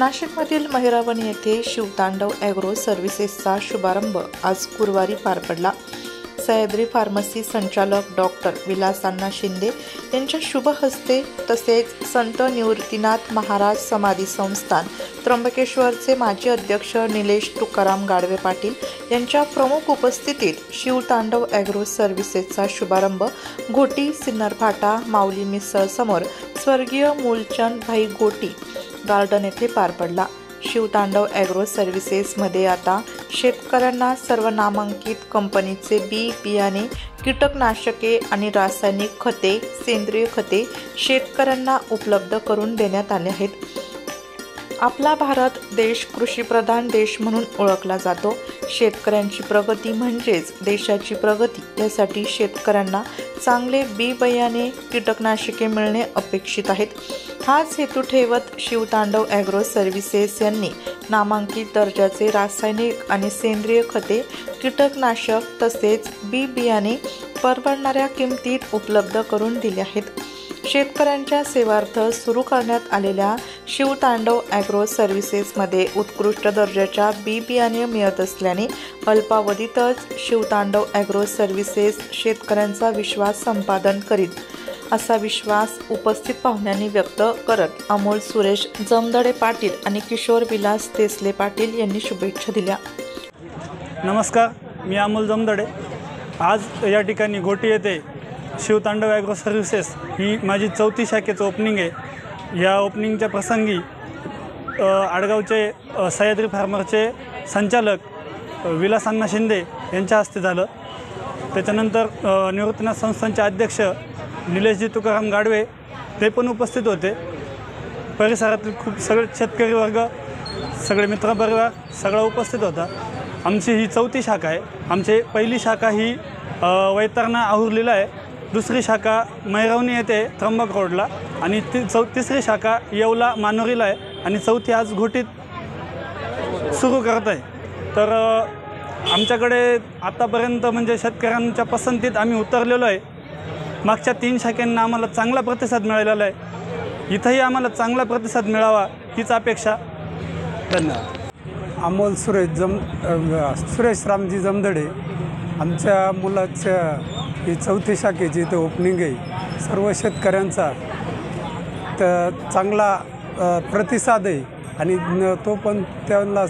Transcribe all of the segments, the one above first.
नाशिकमधील महिरावण येथे शिवतांडव ॲग्रो सर्व्हिसेसचा शुभारंभ आज गुरुवारी पार पडला। सह्याद्री फार्मसी संचालक डॉक्टर विलासांना शिंदे यांच्या शुभ हस्ते तसेच संत निवृत्तीनाथ महाराज समाधी संस्थान त्र्यंबकेश्वरचे माजी अध्यक्ष निलेश तुकाराम गाडवे पाटील यांच्या प्रमुख उपस्थितीत शिवतांडव ॲग्रो सर्व्हिसेसचा शुभारंभ घोटी सिन्नर फाटा माऊली मिसळ समोर स्वर्गीय मूलचंद भाई गोटी गार्डन येथे पार पडला। शिवतांडव ॲग्रो सर्व्हिसेसमध्ये आता शेतकऱ्यांना सर्व नामांकित कंपनीचे बियाणे, कीटकनाशके आणि रासायनिक खते, सेंद्रिय खते शेतकऱ्यांना उपलब्ध करून देण्यात आले आहेत। आपला भारत देश कृषीप्रधान देश म्हणून ओळखला जातो। शेतकऱ्यांची प्रगती म्हणजेच देशाची प्रगती। यासाठी शेतकऱ्यांना चांगले बियाणे, कीटकनाशके मिळणे अपेक्षित आहेत। हाच हेतू ठेवत शिवतांडव ॲग्रो सर्व्हिसेस यांनी नामांकित दर्जाचे रासायनिक आणि सेंद्रिय खते, कीटकनाशक तसेच बियाणे परवडणाऱ्या किमतीत उपलब्ध करून दिले आहेत। शेतकऱ्यांच्या सेवार्थ सुरू करण्यात आलेल्या शिवतांडव ॲग्रो सर्व्हिसेसमध्ये उत्कृष्ट दर्जाच्या बियाणे मिळत असल्याने अल्पावधीतच शिवतांडव ॲग्रो सर्व्हिसेस शेतकऱ्यांचा विश्वास संपादन करीत असा विश्वास उपस्थित पाहुण्यांनी व्यक्त करत अमोल सुरेश जमदडे पाटील आणि किशोर विलास देसले पाटील यांनी शुभेच्छा दिल्या। नमस्कार, मी अमोल जमदडे। आज या ठिकाणी घोटी येथे शिवतांडव ॲग्रो सर्व्हिसेस ही माझी 4थी शाखेचं ओपनिंग आहे। या ओपनिंगच्या प्रसंगी आडगावचे सह्याद्री फार्मरचे संचालक विलासांना शिंदे यांच्या हस्ते झालं। त्याच्यानंतर निवृत्तीनाथ संस्थानचे अध्यक्ष निलेशजी तुकाराम गाडवे ते पण उपस्थित होते। परिसरातील खूप सगळे शेतकरी वर्ग, सगळे मित्रपरिवार सगळा उपस्थित होता। आमची ही 4थी शाखा आहे। आमची पहिली शाखा ही वैतरणा आहुर्लीला आहे, दुसरी शाखा महिरावणी येथे त्र्यंबक रोडला आणि तिसरी शाखा येवला मानोरीला आहे आणि चौथी आज घोटीत सुरू करत आहे। तर आमच्याकडे आतापर्यंत म्हणजे शेतकऱ्यांच्या पसंतीत आम्ही उतरलेलो आहे। मागच्या 3 शाखांना आम्हाला चांगला प्रतिसाद मिळालेला आहे। इथंही आम्हाला चांगला प्रतिसाद मिळावा हीच अपेक्षा। धन्यवाद। अमोल सुरेश रामजी जमदडे, आमच्या मुलाच्या ही 4थी शाखेची इथं ओपनिंग आहे। सर्व शेतकऱ्यांचा चांगला प्रतिसाद आहे आणि तो पण त्यांना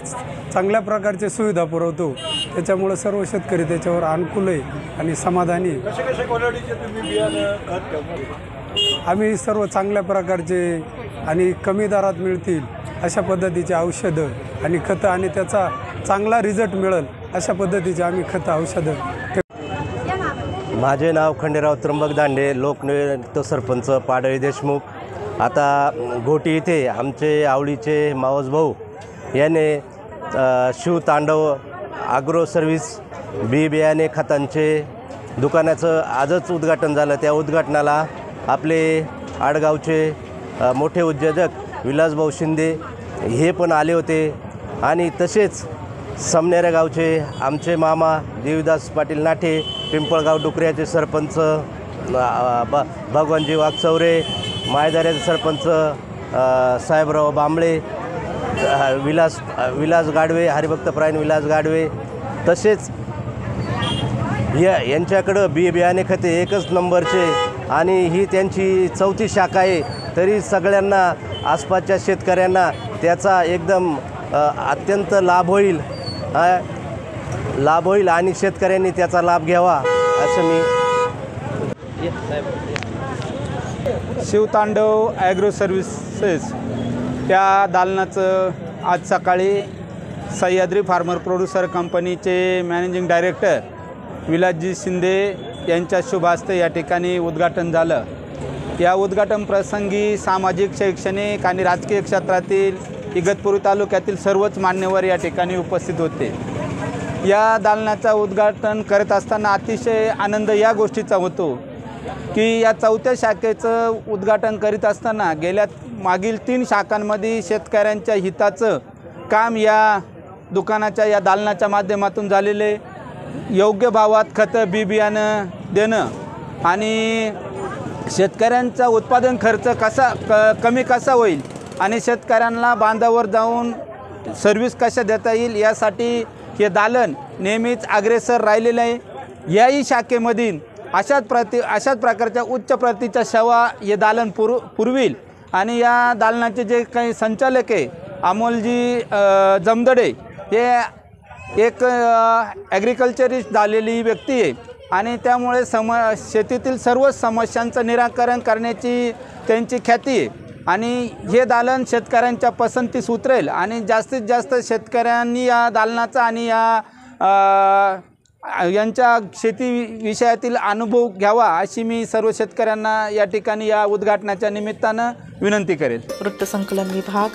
चांगल्या प्रकारची सुविधा पुरवतो। त्याच्यामुळे सर्व शेतकरी त्याच्यावर अनुकूल आहे आणि समाधानी आहे। कशा क्वालिटीचे तुम्ही बियाणं खत ठेवता? आम्ही सर्व चांगल्या प्रकारचे आणि कमी दरात मिळतील अशा पद्धतीचे औषधं आणि खतं आणि त्याचा चांगला रिझल्ट मिळेल अशा पद्धतीचे आम्ही खतं औषधं। माझे नाव खंडेराव त्र्यंबक दांडे, लोकनियुक्त सरपंच पाडळी देशमुख। आता घोटी इथे आमचे आवडीचे मावस भाऊ याने शिवतांडव ॲग्रो सर्व्हिस बियाणे खतांचे दुकानाचं आजच उद्घाटन झालं। त्या उद्घाटनाला आपले आडगावचे मोठे उद्योजक विलासभाऊ शिंदे हे पण आले होते आणि तसेच समनेऱ्या गावचे आमचे मामा देवीदास पाटील नाठे, पिंपळगाव डुकऱ्याचे सरपंच भगवानजी वाघचौरे, मायदाऱ्याचे सरपंच साहेबराव बांबळे, विलास गाडवे, हरिभक्तपरायण विलास गाडवे, तसेच यांच्याकडं बियाणे खते एकच नंबरचे आणि ही त्यांची 4थी शाखा आहे। तरी सगळ्यांना आसपासच्या शेतकऱ्यांना त्याचा एकदम अत्यंत लाभ होईल आणि शेतकऱ्यांनी त्याचा लाभ घ्यावा असं मी। शिवतांडव ॲग्रो सर्व्हिसेस त्या दालनाचं आज सकाळी सह्याद्री फार्मर प्रोड्युसर कंपनीचे मॅनेजिंग डायरेक्टर विलासजी शिंदे यांच्या शुभ हस्ते या ठिकाणी उद्घाटन झालं। या उद्घाटन प्रसंगी सामाजिक, शैक्षणिक आणि राजकीय क्षेत्रातील इगतपुरी तालुक्यातील सर्वच मान्यवर या ठिकाणी उपस्थित होते। या दालनाचं उद्घाटन करत असताना अतिशय आनंद या गोष्टीचा होतो की या 4थ्या शाखेचं उद्घाटन करीत असताना मागील 3 शाखांमध्ये शेतकऱ्यांच्या हिताचं काम या दुकानाच्या या दालनाच्या माध्यमातून झालेले। योग्य भावात खतं बियाणं देणं आणि शेतकऱ्यांचा उत्पादन खर्च कमी कसा होईल आणि शेतकऱ्यांना बांधावर जाऊन सर्व्हिस कशा देता येईल यासाठी हे दालन नेहमीच अग्रेसर राहिलेलं आहे. याही शाखेमधील अशाच प्रकारच्या उच्च प्रतीच्या सेवा हे दालन पुरविल. आणि या दालनाचे जे काही संचालक आहे अमोलजी जमदडे, हे एक ॲग्रिकल्चरिस्ट झालेली व्यक्ती आहे आणि त्यामुळे शेतीतील सर्व समस्यांचं निराकरण करण्याची त्यांची ख्याती आहे. आणि हे दालन शेतकऱ्यांच्या पसंतीस उतरेल आणि जास्तीत जास्त शेतकऱ्यांनी या दालनाचा आणि यांच्या शेती विषयातील अनुभव घ्यावा अशी मी सर्व शेतकऱ्यांना या ठिकाणी या उद्घाटनाच्या निमित्तानं विनंती करेल. वृत्तसंकलन विभाग